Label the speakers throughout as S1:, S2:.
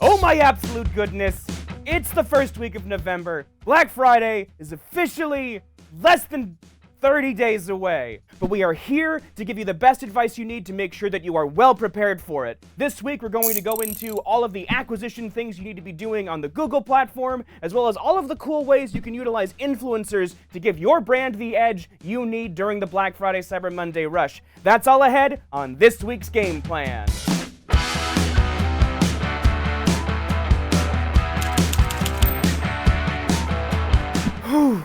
S1: Oh my absolute goodness! It's the first week of November. Black Friday is officially less than 30 days away. But we are here to give you the best advice you need to make sure that you are well prepared for it. This week we're going to go into all of the acquisition things you need to be doing on the Google platform, as well as all of the cool ways you can utilize influencers to give your brand the edge you need during the Black Friday Cyber Monday rush. That's all ahead on this week's game plan. Whew.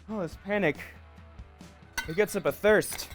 S1: Oh, this panic. It gets up a thirst.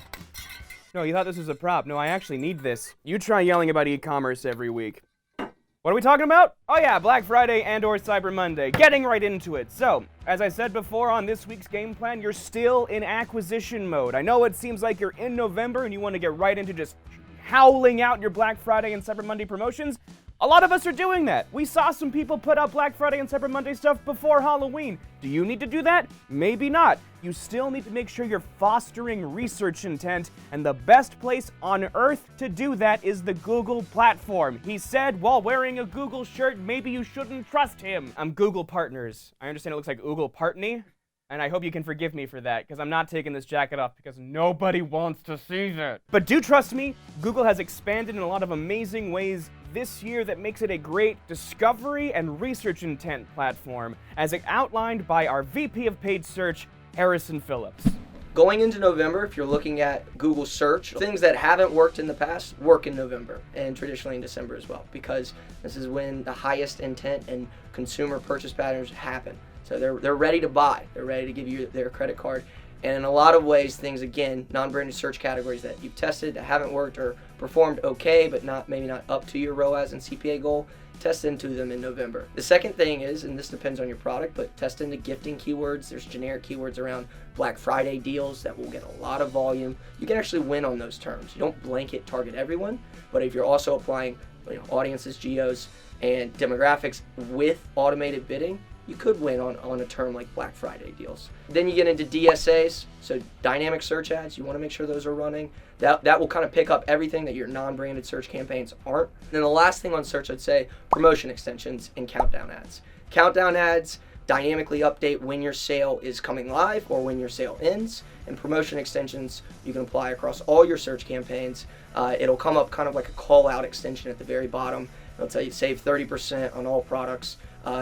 S1: No, you thought this was a prop. No, I actually need this. You try yelling about e-commerce every week. What are we talking about? Oh yeah, Black Friday and or Cyber Monday. Getting right into it. So, as I said before on this week's game plan, you're still in acquisition mode. I know it seems like you're in November and you want to get right into just howling out your Black Friday and Cyber Monday promotions. A lot of us are doing that. We saw some people put out Black Friday and Cyber Monday stuff before Halloween. Do you need to do that? Maybe not. You still need to make sure you're fostering research intent, and the best place on earth to do that is the Google platform. He said while wearing a Google shirt, maybe you shouldn't trust him. I'm Google Partners. I understand it looks like Google Partney, and I hope you can forgive me for that, because I'm not taking this jacket off because nobody wants to see that. But do trust me, Google has expanded in a lot of amazing ways this year that makes it a great discovery and research intent platform, as outlined by our VP of Paid Search, Harrison Phillips.
S2: Going into November, if you're looking at Google search, things that haven't worked in the past work in November and traditionally in December as well, because this is when the highest intent and consumer purchase patterns happen. So they're ready to buy. They're ready to give you their credit card. And in a lot of ways, things, again, non-branded search categories that you've tested that haven't worked or performed okay, but maybe not up to your ROAS and CPA goal, test into them in November. The second thing is, and this depends on your product, but test into gifting keywords. There's generic keywords around Black Friday deals that will get a lot of volume. You can actually win on those terms. You don't blanket target everyone, but if you're also applying audiences, geos, and demographics with automated bidding, you could win on a term like Black Friday deals. Then you get into DSAs, so dynamic search ads. You want to make sure those are running. That will kind of pick up everything that your non-branded search campaigns aren't. And then the last thing on search, I'd say promotion extensions and countdown ads. Countdown ads dynamically update when your sale is coming live or when your sale ends. And promotion extensions you can apply across all your search campaigns. It'll come up kind of like a call out extension at the very bottom. It'll tell you save 30% on all products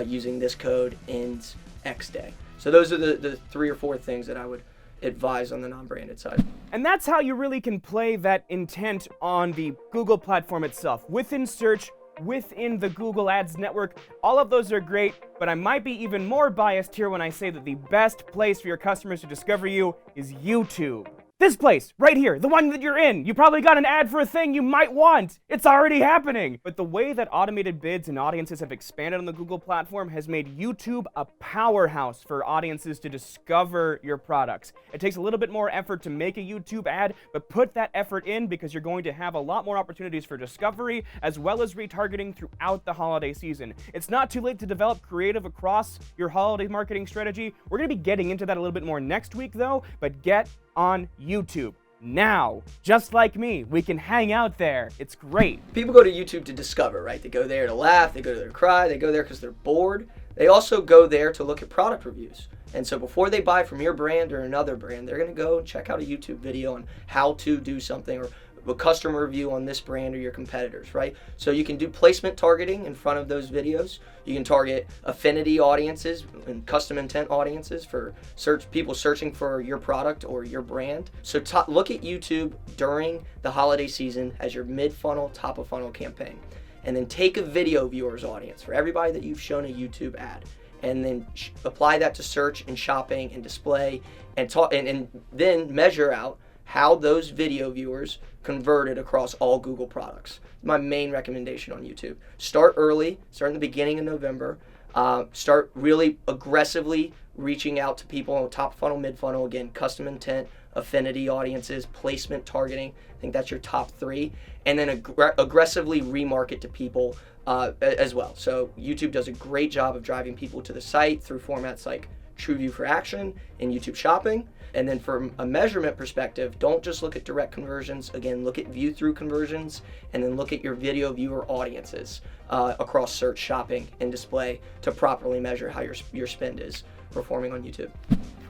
S2: using this code ends X day. So those are the 3 or 4 things that I would advise on the non-branded side.
S1: And that's how you really can play that intent on the Google platform itself. Within search, within the Google Ads network, all of those are great, but I might be even more biased here when I say that the best place for your customers to discover you is YouTube. This place, right here, the one that you're in. You probably got an ad for a thing you might want. It's already happening. But the way that automated bids and audiences have expanded on the Google platform has made YouTube a powerhouse for audiences to discover your products. It takes a little bit more effort to make a YouTube ad, but put that effort in because you're going to have a lot more opportunities for discovery as well as retargeting throughout the holiday season. It's not too late to develop creative across your holiday marketing strategy. We're going to be getting into that a little bit more next week though, but get on YouTube now. Just like me, we can hang out there. It's great.
S2: People go to YouTube to discover, right? They go there to laugh, they go there to cry, they go there because they're bored. They also go there to look at product reviews. And so before they buy from your brand or another brand, they're going to go and check out a YouTube video on how to do something or a customer review on this brand or your competitors, right? So you can do placement targeting in front of those videos. You can target affinity audiences and custom intent audiences for people searching for your product or your brand. So look at YouTube during the holiday season as your mid-funnel, top-of-funnel campaign. And then take a video viewers audience for everybody that you've shown a YouTube ad. And then apply that to search and shopping and display and then measure out how those video viewers converted across all Google products. My main recommendation on YouTube. Start early, start in the beginning of November. Start really aggressively reaching out to people on top funnel, mid funnel, again, custom intent, affinity audiences, placement targeting. I think that's your top 3. And then aggressively remarket to people as well. So YouTube does a great job of driving people to the site through formats like TrueView for action in YouTube shopping. And then from a measurement perspective, don't just look at direct conversions. Again, look at view through conversions, and then look at your video viewer audiences across search, shopping, and display to properly measure how your spend is performing on YouTube.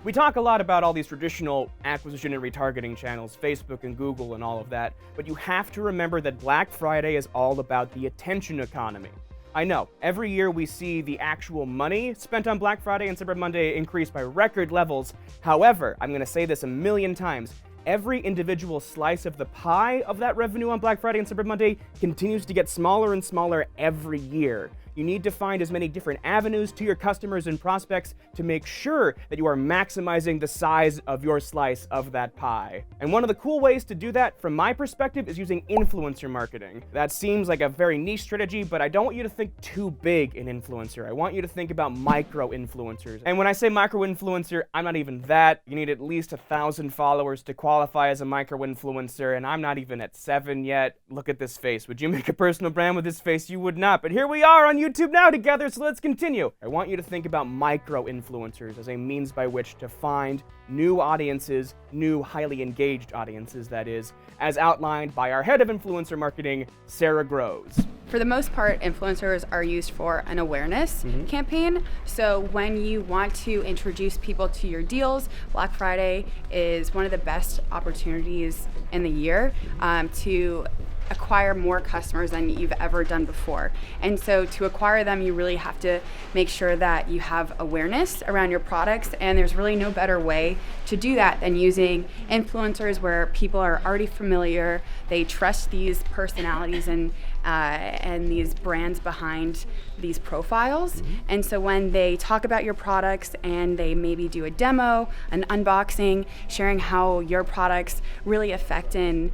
S1: We talk a lot about all these traditional acquisition and retargeting channels, Facebook and Google and all of that, but you have to remember that Black Friday is all about the attention economy. I know, every year we see the actual money spent on Black Friday and Cyber Monday increase by record levels. However, I'm gonna say this a million times, every individual slice of the pie of that revenue on Black Friday and Cyber Monday continues to get smaller and smaller every year. You need to find as many different avenues to your customers and prospects to make sure that you are maximizing the size of your slice of that pie. And one of the cool ways to do that, from my perspective, is using influencer marketing. That seems like a very niche strategy, but I don't want you to think too big in influencer. I want you to think about micro-influencers. And when I say micro-influencer, I'm not even that. You need at least 1,000 followers to qualify as a micro-influencer, and I'm not even at 7 yet. Look at this face. Would you make a personal brand with this face? You would not. But here we are on YouTube now together, so let's continue. I want you to think about micro-influencers as a means by which to find new audiences, new highly engaged audiences, that is, as outlined by our head of influencer marketing, Sarah Groves.
S3: For the most part, influencers are used for an awareness campaign. So when you want to introduce people to your deals, Black Friday is one of the best opportunities in the year to acquire more customers than you've ever done before. And so to acquire them, you really have to make sure that you have awareness around your products, and there's really no better way to do that than using influencers where people are already familiar, they trust these personalities and these brands behind these profiles. And so when they talk about your products and they maybe do a demo, an unboxing, sharing how your products really affect and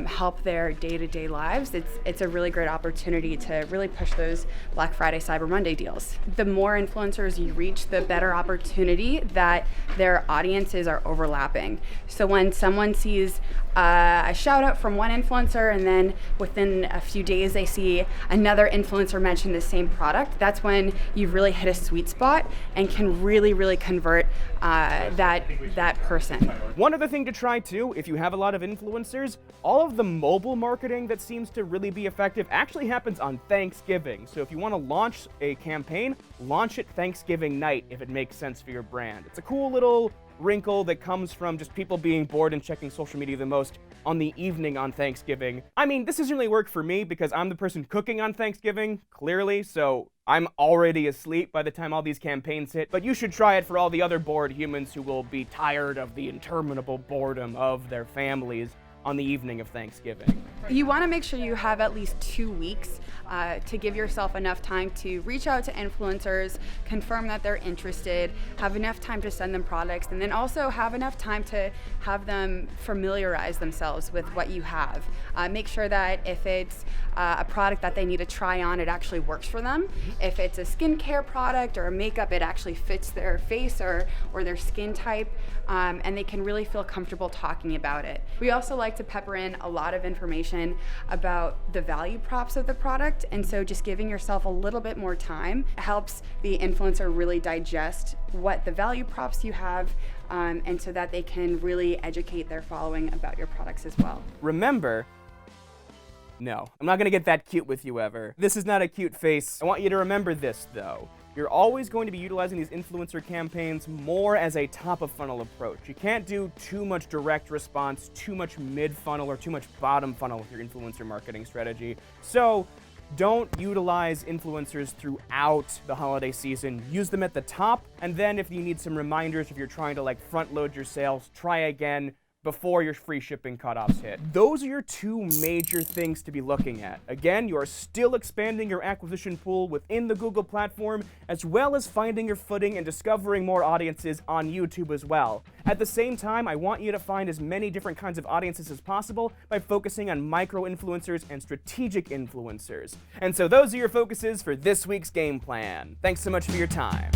S3: help their day-to-day lives, it's a really great opportunity to really push those Black Friday, Cyber Monday deals. The more influencers you reach, the better opportunity that their audiences are overlapping. So when someone sees a shout out from one influencer and then within a few days they see another influencer mention the same product, that's when you've really hit a sweet spot and can really convert that person.
S1: One other thing to try too, if you have a lot of influencers, all of the mobile marketing that seems to really be effective actually happens on Thanksgiving. So if you want to launch a campaign, launch it Thanksgiving night if it makes sense for your brand. It's a cool little wrinkle that comes from just people being bored and checking social media the most on the evening on Thanksgiving. I mean, this doesn't really work for me because I'm the person cooking on Thanksgiving, clearly, so I'm already asleep by the time all these campaigns hit, but you should try it for all the other bored humans who will be tired of the interminable boredom of their families on the evening of Thanksgiving.
S3: You want to make sure you have at least 2 weeks to give yourself enough time to reach out to influencers, confirm that they're interested, have enough time to send them products, and then also have enough time to have them familiarize themselves with what you have. Make sure that if it's a product that they need to try on, it actually works for them. If it's a skincare product or a makeup, it actually fits their face or their skin type, and they can really feel comfortable talking about it. We also like to pepper in a lot of information about the value props of the product, and so just giving yourself a little bit more time helps the influencer really digest what the value props you have, and so that they can really educate their following about your products as well.
S1: Remember, no, I'm not gonna get that cute with you ever. This is not a cute face. I want you to remember this though. You're always going to be utilizing these influencer campaigns more as a top-of-funnel approach. You can't do too much direct response, too much mid-funnel, or too much bottom-funnel with your influencer marketing strategy. So don't utilize influencers throughout the holiday season. Use them at the top, and then if you need some reminders, if you're trying to like front-load your sales, try again before your free shipping cutoffs hit. Those are your 2 major things to be looking at. Again, you are still expanding your acquisition pool within the Google platform, as well as finding your footing and discovering more audiences on YouTube as well. At the same time, I want you to find as many different kinds of audiences as possible by focusing on micro-influencers and strategic influencers. And so those are your focuses for this week's game plan. Thanks so much for your time.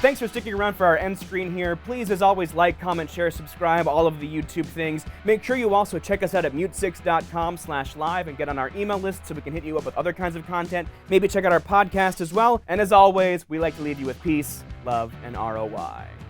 S1: thanks for sticking around for our end screen here. Please, as always, like, comment, share, subscribe, all of the YouTube things. Make sure you also check us out at mute6.com/live and get on our email list so we can hit you up with other kinds of content. Maybe check out our podcast as well. And as always, we like to leave you with peace, love, and ROI.